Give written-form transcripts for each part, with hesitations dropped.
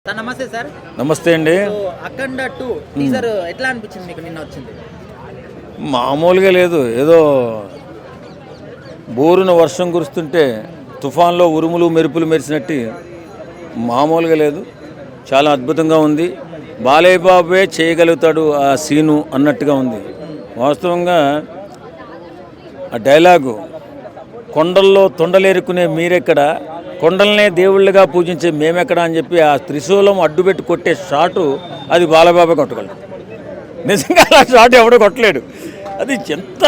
Sir నమస్తే sir. నమస్తే అండి. అఖండ 2 టీజర్ ఎట్లా అనిపించింది మీకు? నిన్న వచ్చింది. మామూలుగా లేదు, ఏదో బోరున వర్షం కురుస్తుంటే తుఫాన్లో ఉరుములు మెరుపులు మెరిసినట్టు మామూలుగా లేదు, చాలా అద్భుతంగా ఉంది. బాలయ్య బాబే చేయగలుగుతాడు ఆ సీను అన్నట్టుగా ఉంది. వాస్తవంగా ఆ డైలాగు, కొండల్లో తొండలేరుకునే మీరెక్కడ, కొండలనే దేవుళ్ళుగా పూజించే మేమెక్కడ అని చెప్పి ఆ త్రిశూలం అడ్డుపెట్టి కొట్టే షాటు అది బాలబాబే కొట్టగలడు. నిజంగా ఆ షాట్ ఎవడో కొట్టలేడు. అది ఎంత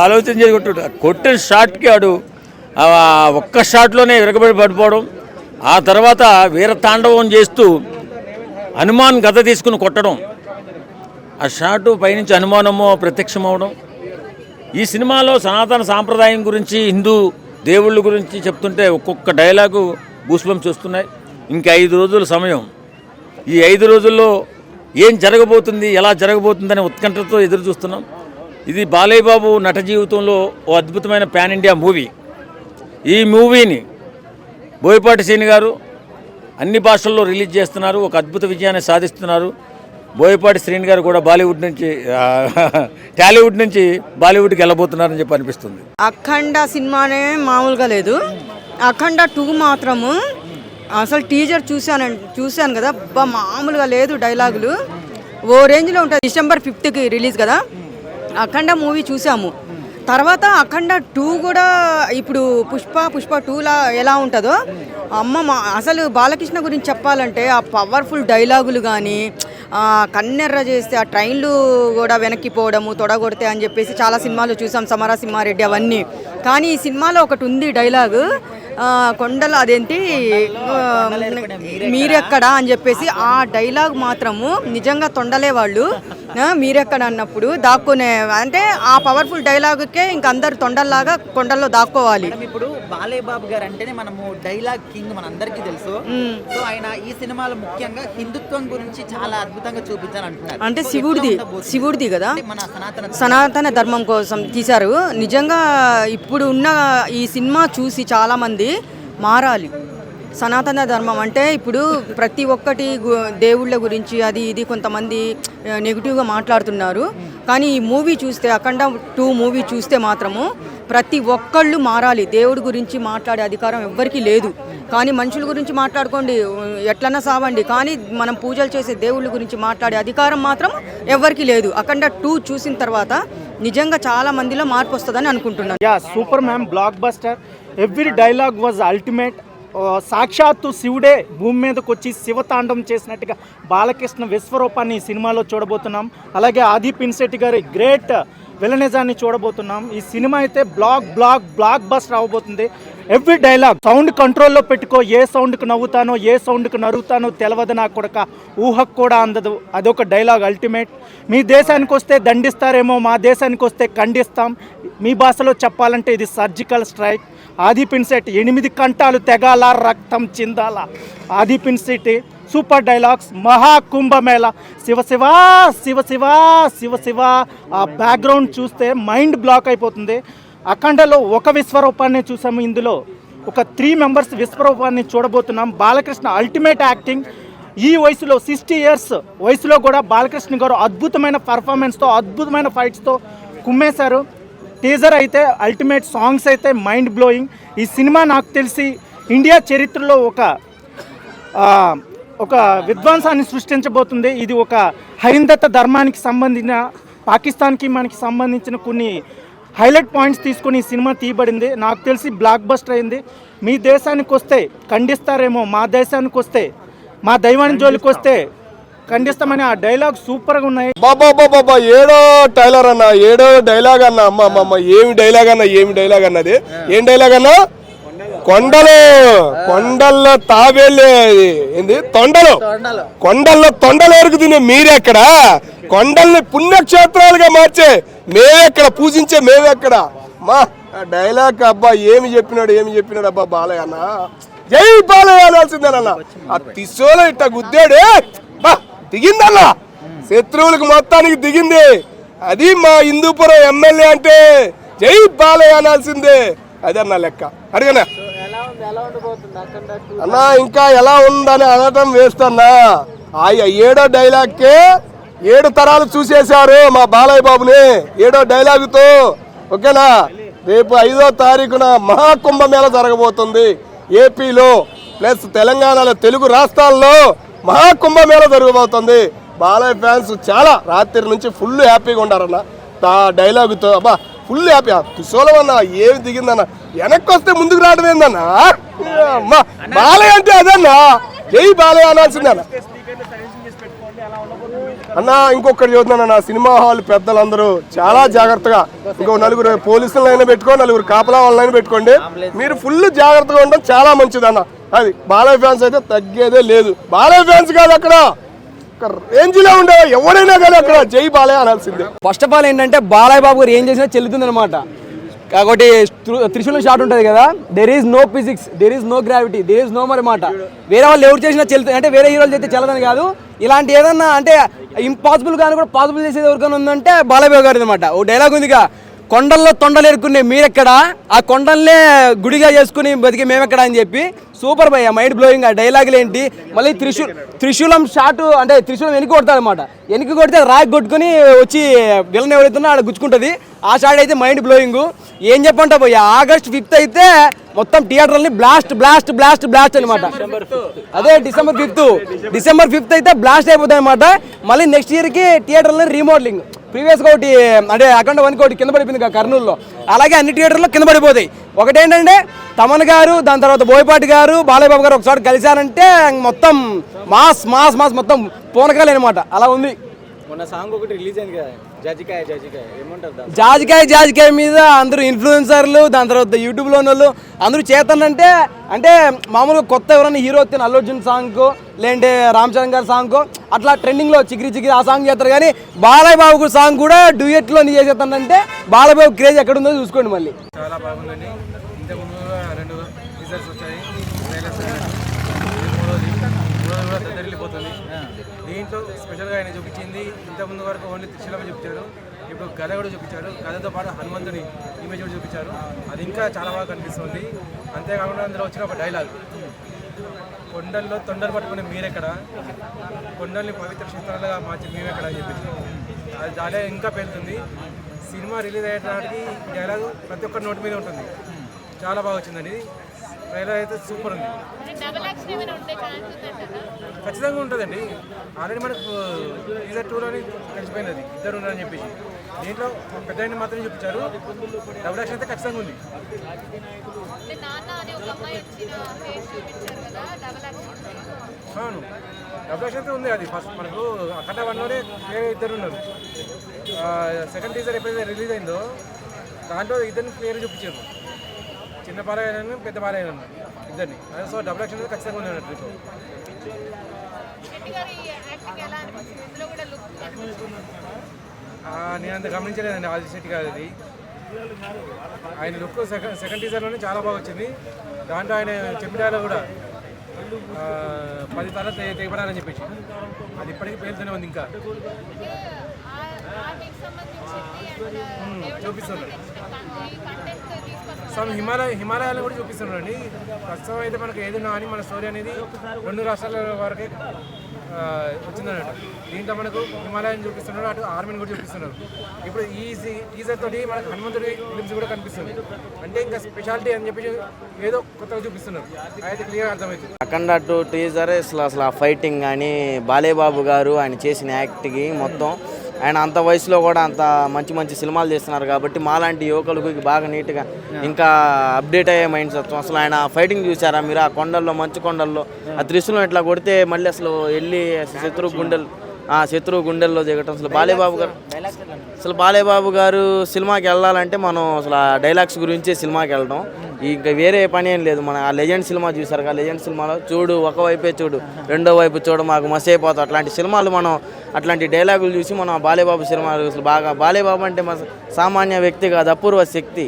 ఆలోచన చేసి కొట్టిన షాట్కి ఆడు ఒక్క షాట్లోనే విరగబడి పడిపోవడం, ఆ తర్వాత వీర తాండవం చేస్తూ హనుమాన్ గద తీసుకుని కొట్టడం, ఆ షాటు పైనుంచి హనుమానమో ప్రత్యక్షం అవడం. ఈ సినిమాలో సనాతన సాంప్రదాయం గురించి, హిందూ దేవుళ్ళ గురించి చెప్తుంటే ఒక్కొక్క డైలాగు భూస్వం చూస్తున్నాయి. ఇంక 5 రోజుల సమయం. ఈ 5 రోజుల్లో ఏం జరగబోతుంది, ఎలా జరగబోతుందని ఉత్కంఠతో ఎదురు చూస్తున్నాం. ఇది బాలయ్య బాబు నట జీవితంలో ఓ అద్భుతమైన పాన్ ఇండియా మూవీ. ఈ మూవీని బోయపాటి శ్రీని గారు అన్ని భాషల్లో రిలీజ్ చేస్తున్నారు, ఒక అద్భుత విజయాన్ని సాధిస్తున్నారు. బోయపాటి శ్రీని గారు కూడా బాలీవుడ్ నుంచి టాలీవుడ్ నుంచి బాలీవుడ్కి వెళ్ళబోతున్నారని చెప్పి అనిపిస్తుంది. అఖండ సినిమానే మామూలుగా లేదు. అఖండ 2 మాత్రము అసలు టీజర్ చూశాను కదా, మామూలుగా లేదు. డైలాగులు ఓ రేంజ్లో ఉంటుంది. December 5th రిలీజ్ కదా అఖండ మూవీ చూసాము. తర్వాత అఖండ 2 కూడా ఇప్పుడు పుష్ప 2లా ఎలా ఉంటుందో అసలు బాలకృష్ణ గురించి చెప్పాలంటే ఆ పవర్ఫుల్ డైలాగులు కానీ, కన్నెర్ర చేస్తే ఆ ట్రైన్లు కూడా వెనక్కి పోవడము, తొడగొడితే అని చెప్పేసి చాలా సినిమాలు చూసాం, సమరా సింహారెడ్డి అవన్నీ. కానీ ఈ సినిమాలో ఒకటి ఉంది డైలాగు, కొండలు అదేంటి మీరెక్కడ అని చెప్పేసి ఆ డైలాగ్ మాత్రము నిజంగా తొండలే వాళ్ళు మీరెక్కడ అన్నప్పుడు దాక్కునే, అంటే ఆ పవర్ఫుల్ డైలాగుకే ఇంక అందరు తొండల్లాగా కొండల్లో దాక్కోవాలి. ఇప్పుడు బాలయ్య బాబు గారు అంటేనే మనము డైలాగ్ కింగ్, మన అందరికీ తెలుసు. సో ఆయన ఈ సినిమాలో ముఖ్యంగా హిందుత్వం గురించి చాలా అద్భుతంగా చూపించాలంటున్నారు. అంటే శివుడిది కదా, సనాతన ధర్మం కోసం తీశారు. నిజంగా ఇప్పుడు ఉన్న ఈ సినిమా చూసి చాలా మంది మారాలి. సనాతన ధర్మం అంటే ఇప్పుడు ప్రతి ఒక్కటి దేవుళ్ళ గురించి అది ఇది కొంతమంది నెగిటివ్గా మాట్లాడుతున్నారు. కానీ ఈ మూవీ చూస్తే, అఖండ 2 మూవీ చూస్తే మాత్రము ప్రతి ఒక్కళ్ళు మారాలి. దేవుడి గురించి మాట్లాడే అధికారం ఎవ్వరికీ లేదు. కానీ మనుషుల గురించి మాట్లాడుకోండి, ఎట్లన్నా సావండి, కానీ మనం పూజలు చేసే దేవుళ్ళ గురించి మాట్లాడే అధికారం మాత్రం ఎవ్వరికీ లేదు. అఖండ 2 చూసిన తర్వాత నిజంగా చాలా మందిలో మార్పు వస్తుందని అనుకుంటున్నాను. Super ma'am, block buster, every dialogue was ultimate. సాక్షాత్తు శివుడే భూమి మీదకి వచ్చి శివతాండం చేసినట్టుగా బాలకృష్ణ విశ్వరూపాన్ని ఈ సినిమాలో చూడబోతున్నాం. అలాగే ఆది పినిశెట్టి గారి గ్రేట్ విలనిజాన్ని చూడబోతున్నాం. ఈ సినిమా అయితే బ్లాక్ బస్టర్ అవ్వబోతుంది. ఎవ్రీ డైలాగ్ సౌండ్ కంట్రోల్లో పెట్టుకో, ఏ సౌండ్కి నవ్వుతానో ఏ సౌండ్కి నరుగుతానో తెలియదు నా కొడక, ఊహకు కూడా అందదు. అదొక డైలాగ్ అల్టిమేట్. మీ దేశానికి వస్తే దండిస్తారేమో, మా దేశానికి వస్తే ఖండిస్తాం. మీ భాషలో చెప్పాలంటే ఇది సర్జికల్ స్ట్రైక్. ఆది పినిశెట్టి 8 కంఠాలు తెగాల, రక్తం చిందాల. ఆది పినిశెట్టి సూపర్ డైలాగ్స్. మహాకుంభమేళ, శివ శివ శివ శివ శివ శివ. ఆ బ్యాక్గ్రౌండ్ చూస్తే మైండ్ బ్లాక్ అయిపోతుంది. అఖండలో ఒక విశ్వరూపాన్ని చూసాము, ఇందులో ఒక 3 మెంబర్స్ విశ్వరూపాన్ని చూడబోతున్నాం. Balakrishna ultimate acting. ఈ వయసులో 60 years వయసులో కూడా బాలకృష్ణ గారు అద్భుతమైన పర్ఫార్మెన్స్తో, అద్భుతమైన ఫైట్స్తో కుమ్మేశారు. టీజర్ అయితే అల్టిమేట్, సాంగ్స్ అయితే మైండ్ బ్లోయింగ్. ఈ సినిమా నాకు తెలిసి ఇండియా చరిత్రలో ఒక విధ్వంసాన్ని సృష్టించబోతుంది. ఇది ఒక హైందత ధర్మానికి సంబంధించిన, పాకిస్తాన్కి మనకి సంబంధించిన కొన్ని హైలైట్ పాయింట్స్ తీసుకొని ఈ సినిమా తీయబడింది. నాకు తెలిసి బ్లాక్ బస్టర్ అయింది. మీ దేశానికి వస్తే ఖండిస్తారేమో, మా దేశానికి వస్తే, మా దైవానికి జోలికి వస్తే ఖండిస్తామని ఆ డైలాగ్ సూపర్గా ఉన్నాయి. బాబా ఏడో టైలర్ అన్న, ఏడో డైలాగ్ అన్న. అమ్మ ఏమి డైలాగ్ అన్నది? ఏం డైలాగ్ అన్నా? కొండల్లో తాబేళ్ళే ఏంది, కొండల్లో తొండలు ఎరుగుతుంది మీరెక్కడ, కొండల్ని పుణ్యక్షేత్రాలుగా మార్చే మేమెక్కడ, పూజించే మేమెక్కడ. మా డైలాగ్ అబ్బా ఏమి చెప్పినాడు అబ్బా బాలయ్య అన్న. జై బాలయ్య అనాల్సిందేనన్న. ఆ తిసోలో ఇట్ట గుద్దాడే, బా దిగిందన్న, శత్రువులకు మొత్తానికి దిగింది. అది మా హిందూపురం ఎమ్మెల్యే అంటే జై బాలయ్య అనాల్సిందే. అదే అన్న లెక్క. అడిగనా అన్నా ఇంకా ఎలా ఉందని అనడం వేస్తన్నా. ఆ 7వ డైలాగ్కే 7 తరాలు చూసేశారు మా బాలయ్య బాబుని 7వ డైలాగుతో. ఓకేనా? రేపు 5వ తారీఖున మహాకుంభమేళ జరగబోతుంది ఏపీలో, ప్లస్ తెలంగాణలో, తెలుగు రాష్ట్రాల్లో మహాకుంభమేళ జరగబోతుంది. బాలయ్య ఫ్యాన్స్ చాలా రాత్రి నుంచి ఫుల్ హ్యాపీగా ఉండారన్న ఆ డైలాగుతో. అబ్బా ఫుల్ హ్యాపీ. తుసోలం అన్న ఏమి దిగిందన్న, వెనక్కి వస్తే ముందుకు రావడం ఏందన్న. అమ్మా బాలయ్య అంటే అదన్నా, జై బాలయ్య అనాల్సిందన్న. అన్న ఇంకొకటి చూస్తున్నాను, సినిమా హాల్ పెద్దలందరూ చాలా జాగ్రత్తగా, ఇంకో 4 పోలీసులైనా పెట్టుకోండి, 4 కాపలా వాళ్ళైనా పెట్టుకోండి. మీరు ఫుల్ జాగ్రత్తగా ఉండడం చాలా మంచిది అన్న. అది బాలయ్య ఫ్యాన్స్ అయితే తగ్గేదే లేదు. బాలయ్య ఫ్యాన్స్ కాదు, అక్కడ రేంజ్ లో ఉండే ఎవరైనా కానీ అక్కడ జై బాలయ్య అనాల్సిందే. ఫస్ట్ ఆఫ్ ఆల్ ఏంటంటే బాలయ్య బాబు గారు ఏం చేసినా చెల్లుతుంది అనమాట. కాబట్టి త్రిశూలం షాట్ ఉంటుంది కదా, there is no physics, there is no gravity, there is no మరి మాట. వేరే వాళ్ళు ఎవరు చేసినా చెల్లుతుంది, అంటే వేరే హీరోలు చేస్తే చెల్లదని కాదు. ఇలాంటి ఏదన్నా అంటే ఇంపాసిబుల్ కానీ కూడా పాసిబుల్ చేసేది ఎవరికైనా ఉందంటే బాలయ్య బాబు గారు అనమాట. ఓ డైలాగ్ ఉందిగా, కొండల్లో తొండలేరుకునే మీరెక్కడ, ఆ కొండల్నే గుడిగా చేసుకుని బతికి మేమెక్కడ అని చెప్పి. సూపర్ భయ్య, మైండ్ బ్లోయింగ్. ఆ డైలాగులు ఏంటి, మళ్ళీ త్రిశూలం షాట్ అంటే త్రిశూలం వెనక్కి కొడతాడు అనమాట. వెనక్కి కొడితే రాయి కొట్టుకుని వచ్చి విలన్ ఎవరైతున్నా ఆడ గుచ్చుకుంటుంది. ఆ షాట్ అయితే మైండ్ బ్లోయింగ్. ఏం చెప్పంటా భయ్య, August 5th అయితే మొత్తం థియేటర్ని బ్లాస్ట్ బ్లాస్ట్ బ్లాస్ట్ బ్లాస్ట్ అనమాట. అదే డిసెంబర్ 5th అయితే బ్లాస్ట్ అయిపోతుంది అనమాట. మళ్ళీ నెక్స్ట్ ఇయర్కి థియేటర్ని రీమోడలింగ్. ప్రీవియస్గా ఒకటి అంటే అఖండ 1 ఒకటి కింద పడిపోయింది కర్నూలులో, అలాగే అన్ని థియేటర్లో కింద పడిపోతాయి. ఒకటేంటంటే తమన్ గారు, దాని తర్వాత బోయపాటి గారు, బాలయ్య బాబు గారు ఒకసారి కలిశారంటే మొత్తం మాస్ మాస్ మాస్ మొత్తం పూనకాలు అనమాట. అలా ఉంది. మొన్న సాంగ్ ఒకటి రిలీజ్ అయింది కదా, జాజికాయ ఏమంటారు? జాజికాయ మీద అందరూ ఇన్ఫ్లుయెన్సర్లు, దాని తర్వాత యూట్యూబ్లో ఉన్న వాళ్ళు అందరూ చేస్తానంటే, అంటే మామూలుగా కొత్త ఎవరైనా హీరో వచ్చిన అల్లు అర్జున్ సాంగ్కో లేదంటే రామ్ చరణ్ గారి సాంగ్కో అట్లా ట్రెండింగ్లో చిగిరి ఆ సాంగ్ చేస్తారు. కానీ బాలయ్య బాబు సాంగ్ కూడా డ్యూయెట్లో చేసేస్తానంటే బాలయ్య బాబు క్రేజ్ ఎక్కడుందో చూసుకోండి. మళ్ళీ చాలా బాగుందండి. ఇంతకుముందు 2 రిజల్ట్స్ వచ్చాయి, కూడా దద్దరిల్లిపోతుంది. దీంట్లో స్పెషల్గా ఆయన చూపించింది, ఇంతకుముందు వరకు ఓన్లీ త్రిశూలం చూపించారు, ఇప్పుడు గద కూడా చూపించారు. గదతో పాటు హనుమంతుని ఇమేజ్ కూడా చూపించారు. అది ఇంకా చాలా బాగా కనిపిస్తుంది. అంతేకాకుండా అందులో వచ్చిన ఒక డైలాగ్, కొండల్లో తొండలు పట్టుకునే మీరెక్కడ, కొండల్ని పవిత్ర క్షేత్రాలుగా మార్చి మేమెక్కడ అని చెప్పి అది దాని ఇంకా పెరుగుతుంది. సినిమా రిలీజ్ అయ్యేటానికి డైలాగ్ ప్రతి ఒక్కరి నోటి మీద ఉంటుంది. చాలా బాగా వచ్చిందండి. ట్రైలర్ అయితే సూపర్ ఉంది. ఖచ్చితంగా ఉంటుందండి. ఆల్రెడీ మనకు టీజర్ 2లోనే కలిసిపోయింది అది, ఇద్దరు ఉన్నారని చెప్పేసి. దీంట్లో పెద్ద ఆయన మాత్రమే చూపించారు. డబుల్ యాక్షన్ అయితే ఖచ్చితంగా ఉంది. అవును, డబుల్ యాక్షన్ అయితే ఉంది. అది ఫస్ట్ మనకు అఖండ 1లోనే ఇద్దరు ఉన్నారు. సెకండ్ టీజర్ ఎప్పుడైతే రిలీజ్ అయిందో దాంట్లో ఇద్దరిని క్లియర్ చూపించారు, చిన్న బాలయ్య పెద్ద బాలయ్య ఇద్దరిని. సో డబుల్ యాక్షన్ అయితే ఖచ్చితంగా ఉంది అన్నట్టు. నేను అంత గమనించలేదండి ఆదిత్య శెట్టి గారిది. ఆయన లుక్ సెకండ్ టీజర్లోనే చాలా బాగా వచ్చింది. దాంట్లో ఆయన చెప్పినాలో కూడా 10 తరాలు తెగపడాలని చెప్పేసి అది ఇప్పటికీ పేరుతూనే ఉంది. ఇంకా చూపిస్తున్నారు, సమ్ హిమాలయాలను కూడా చూపిస్తున్నారండి. ప్రస్తుతం అయితే మనకు ఏదైనా అని మన స్టోరీ అనేది 2 రాష్ట్రాల వరకే వచ్చిందన్నట్టు. దీంట్లో మనకు హిమాలయాన్ని చూపిస్తున్నారు, అటు ఆర్మీని కూడా చూపిస్తున్నారు. ఇప్పుడు ఈ టీజర్ తోటి మనకు హనుమంతుడి ఫిలిమ్స్ కూడా కనిపిస్తుంది. అంటే ఇంకా స్పెషాలిటీ అని చెప్పి ఏదో కొత్తగా చూపిస్తున్నారు. అయితే క్లియర్ అర్థమవుతుంది. అఖండ 2 టీజర్ అసలు ఆ ఫైటింగ్ కానీ బాలయ్య బాబు గారు ఆయన చేసిన యాక్ట్కి మొత్తం, ఆయన అంత వయసులో కూడా అంత మంచి మంచి సినిమాలు చేస్తున్నారు కాబట్టి మాలాంటి యువకులకు బాగా నీట్గా ఇంకా అప్డేట్ అయ్యే మైండ్ సెట్. అసలు ఆయన ఫైటింగ్ చూసారా మీరు? ఆ కొండల్లో, మంచు కొండల్లో ఆ త్రిశూలం ఇట్లా కొడితే మళ్ళీ అసలు వెళ్ళి శత్రువు గుండెల్లో దిగటం. అసలు బాలయ్య బాబు గారు సినిమాకి వెళ్ళాలంటే మనం అసలు ఆ డైలాగ్స్ గురించే సినిమాకి వెళ్ళడం, ఇంకా వేరే పని ఏం లేదు. మన ఆ లెజెండ్ సినిమా చూసారు కదా, లెజెండ్ సినిమాలో చూడు ఒకవైపే చూడు రెండో వైపు చూడు మాకు మస్ అయిపోతాం. అట్లాంటి సినిమాలు మనం అట్లాంటి డైలాగులు చూసి మనం బాలయ్య బాబు సినిమాలు అసలు బాగా, బాలయ్య బాబు అంటే సామాన్య వ్యక్తి కాదు, అపూర్వ శక్తి.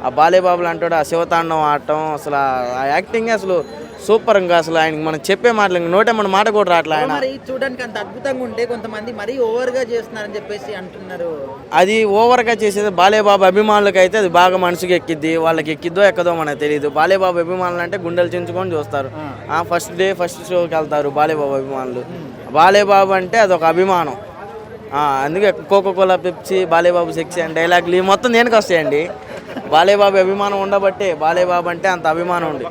ఆ బాలయ్య బాబులు అంటాడు, ఆ శివతాండం ఆడటం, అసలు ఆ యాక్టింగ్ అసలు సూపర్. ఇంకా అసలు ఆయనకి మనం చెప్పే మాటలు నోటే మన మాట కూడా రావట్లే ఆయన. మరి చూడడానికి అంత అద్భుతంగా ఉంటే కొంతమంది మరీ ఓవర్ గా చేస్తున్నారని చెప్పేసి అంటున్నారు. అది ఓవర్గా చేసేది బాలేబాబు అభిమానులకి అయితే అది బాగా మనసుకి ఎక్కిద్ది. వాళ్ళకి ఎక్కిద్దో ఎక్కదో మనకు తెలియదు. బాలేబాబు అభిమానులు అంటే గుండెలు చించుకొని చూస్తారు. ఫస్ట్ డే ఫస్ట్ షోకి వెళ్తారు బాలేబాబు అభిమానులు. బాలేబాబు అంటే అదొక అభిమానం. అందుకే కోకోకోలా పెప్సీ బాలేబాబు సెక్సీ అని డైలాగులు ఇవి మొత్తం దేనికి వస్తాయండి. బాలేబాబు అభిమానం ఉండబట్టే బాలేబాబు అంటే అంత అభిమానం ఉంది.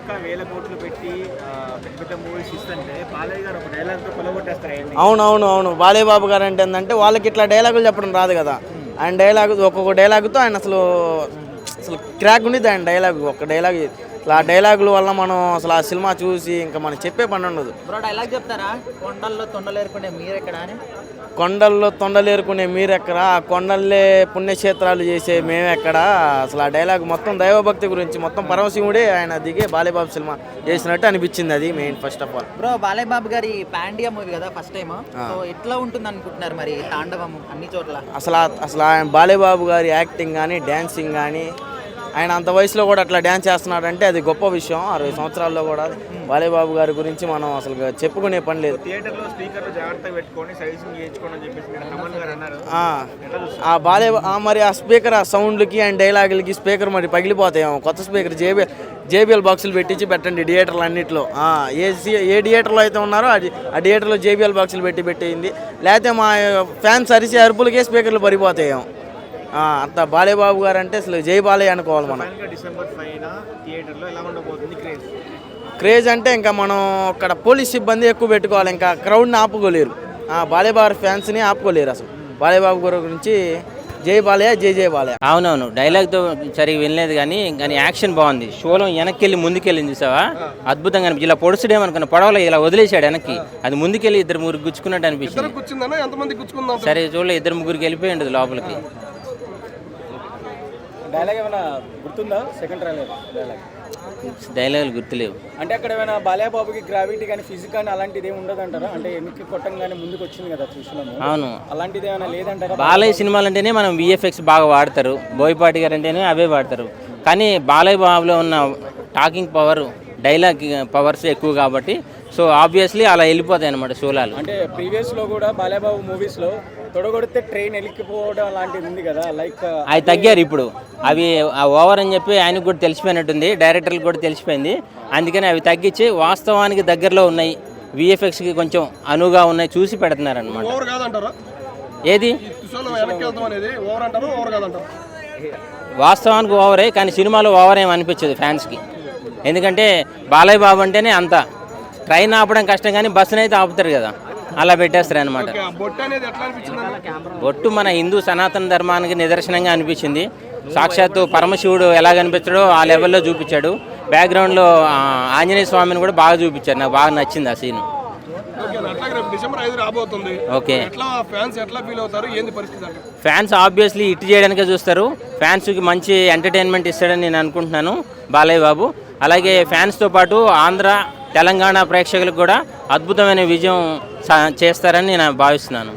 అవును. బాలేబాబు గారు అంటే ఏంటంటే వాళ్ళకి ఇట్లా డైలాగులు చెప్పడం రాదు కదా. ఆయన డైలాగు ఒక్కొక్క డైలాగుతో ఆయన అసలు క్రాక్ ఉండేది ఆయన డైలాగు. ఒక డైలాగ్ ఆ డైలాగుల వల్ల మనం అసలు ఆ సినిమా చూసి ఇంకా మనం చెప్పే పని ఉండదు. డైలాగ్ చెప్తారా? కొండల్లో తొండలేరుకునే మీరెక్కడ అని. కొండల్లో తొండలేరుకునే మీరెక్కడ, ఆ కొండల్లే పుణ్యక్షేత్రాలు చేసే మేమెక్కడ. అసలు ఆ డైలాగ్ మొత్తం దైవభక్తి గురించి, మొత్తం పరమశివుడే ఆయన దిగే బాలేబాబు సినిమా చేసినట్టు అనిపించింది. అది main first of all. Bro Balebabu గారి పాండియా మూవీ కదా ఫస్ట్ టైం. సో ఎట్లా ఉంటుంది అనుకుంటున్నారు మరి తాండవం అన్ని చోట్ల? అసలు ఆయన బాలేబాబు గారి యాక్టింగ్ కానీ డ్యాన్సింగ్ కానీ, ఆయన అంత వయసులో కూడా అట్లా డ్యాన్స్ చేస్తున్నాడంటే అది గొప్ప విషయం. 60 సంవత్సరాల్లో కూడా బాలేబాబు గారి గురించి మనం అసలు చెప్పుకునే పని లేదు. మరి ఆ స్పీకర్ ఆ సౌండ్లకి అండ్ డైలాగులకి స్పీకర్ మరి పగిలిపోతాయేమో. కొత్త స్పీకర్ జేబీఎల్ బాక్సులు పెట్టించి పెట్టండి థియేటర్లు అన్నింటిలో. ఏ థియేటర్లో అయితే ఉన్నారో ఆ థియేటర్లో జేబీఎల్ బాక్సులు పెట్టింది. లేకపోతే మా ఫ్యాన్స్ అరిసే అరుపులకే స్పీకర్లు పడిపోతాయేమో. అంత బాలేబాబు గారు అంటే అసలు జై బాలయ్య అనుకోవాలి మనం. క్రేజ్ అంటే ఇంకా మనం అక్కడ పోలీస్ సిబ్బంది ఎక్కువ పెట్టుకోవాలి. ఇంకా క్రౌడ్ని ఆపుకోలేరు. బాలేబాబు ఫ్యాన్స్ని ఆపుకోలేరు అసలు. బాలేబాబు గారి గురించి జై బాలయ్య జై బాలయ్య. అవునవును, డైలాగ్తో సరిగా వినలేదు కానీ యాక్షన్ బాగుంది. షోలో వెనక్కి వెళ్ళి ముందుకెళ్ళింది చూసావా, అద్భుతంగా అనిపించింది. ఇలా పొడుచుడేమనుకున్న పొడవలో ఇలా వదిలేశాడు వెనక్కి, అది ముందుకెళ్ళి 2-3 గుచ్చుకున్నట్టు అనిపించింది. సరే చూడలే, 2-3 వెళ్ళిపోయింది లోపలికి. డైలాగ్ ఏమైనా గుర్తుందా? సెకండ్ డైలాగులు గుర్తులేవు. అంటే అక్కడ ఏమైనా బాలయ్యబాబుకి గ్రావిటీ కానీ ఫిజిక్ కానీ అలాంటిది ఏమి ఉండదంటారా? అంటే ఎన్నికి కొట్టంగానే ముందుకు వచ్చింది కదా చూసినాము. అవును, అలాంటిది ఏమైనా లేదంటారా? బాలయ్య సినిమాలు అంటేనే మనం విఎఫ్ఎక్స్ బాగా వాడతారు, బోయపాటి గారు అంటేనే అవే వాడతారు. కానీ బాలయ్య బాబులో ఉన్న టాకింగ్ పవర్, డైలాగ్ పవర్స్ ఎక్కువ కాబట్టి సో ఆబ్వియస్లీ అలా వెళ్ళిపోతాయి అన్నమాట షోలాలు. అంటే ప్రీవియస్లో కూడా బాలయ్యబాబు మూవీస్లో తొడగొడితే ట్రైన్ వెళ్ళిపోవడం లాంటిది ఉంది కదా, లైక్ అవి తగ్గారు ఇప్పుడు. అవి ఓవర్ అని చెప్పి ఆయనకు కూడా తెలిసిపోయినట్టుంది, డైరెక్టర్లకు కూడా తెలిసిపోయింది. అందుకని అవి తగ్గించి వాస్తవానికి దగ్గరలో ఉన్నాయి, విఎఫ్ఎక్స్కి కొంచెం అనువుగా ఉన్నాయి చూసి పెడుతున్నారు అనమాట. ఏది వాస్తవానికి ఓవరే, కానీ సినిమాలో ఓవర్ ఏమి అనిపించదు ఫ్యాన్స్కి. ఎందుకంటే బాలయ్య బాబు అంటేనే అంత ట్రైన్ ఆపడం కష్టం, కానీ బస్సును అయితే ఆపుతారు కదా, అలా పెట్టేస్తారు అనమాట. బొట్టు మన హిందూ సనాతన ధర్మానికి నిదర్శనంగా అనిపించింది. సాక్షాత్తు పరమశివుడు ఎలా కనిపించాడో ఆ లెవెల్లో చూపించాడు. బ్యాక్గ్రౌండ్లో ఆంజనేయ స్వామిని కూడా బాగా చూపించాడు, నాకు బాగా నచ్చింది ఆ scene. Okay, fans obviously hit చేయడానికే చూస్తారు. ఫ్యాన్స్కి మంచి ఎంటర్టైన్మెంట్ ఇస్తాడని నేను అనుకుంటున్నాను బాలయ్య బాబు. అలాగే ఫ్యాన్స్తో పాటు ఆంధ్ర తెలంగాణ ప్రేక్షకులకు కూడా అద్భుతమైన విజయం చేస్తారని నేను భావిస్తున్నాను.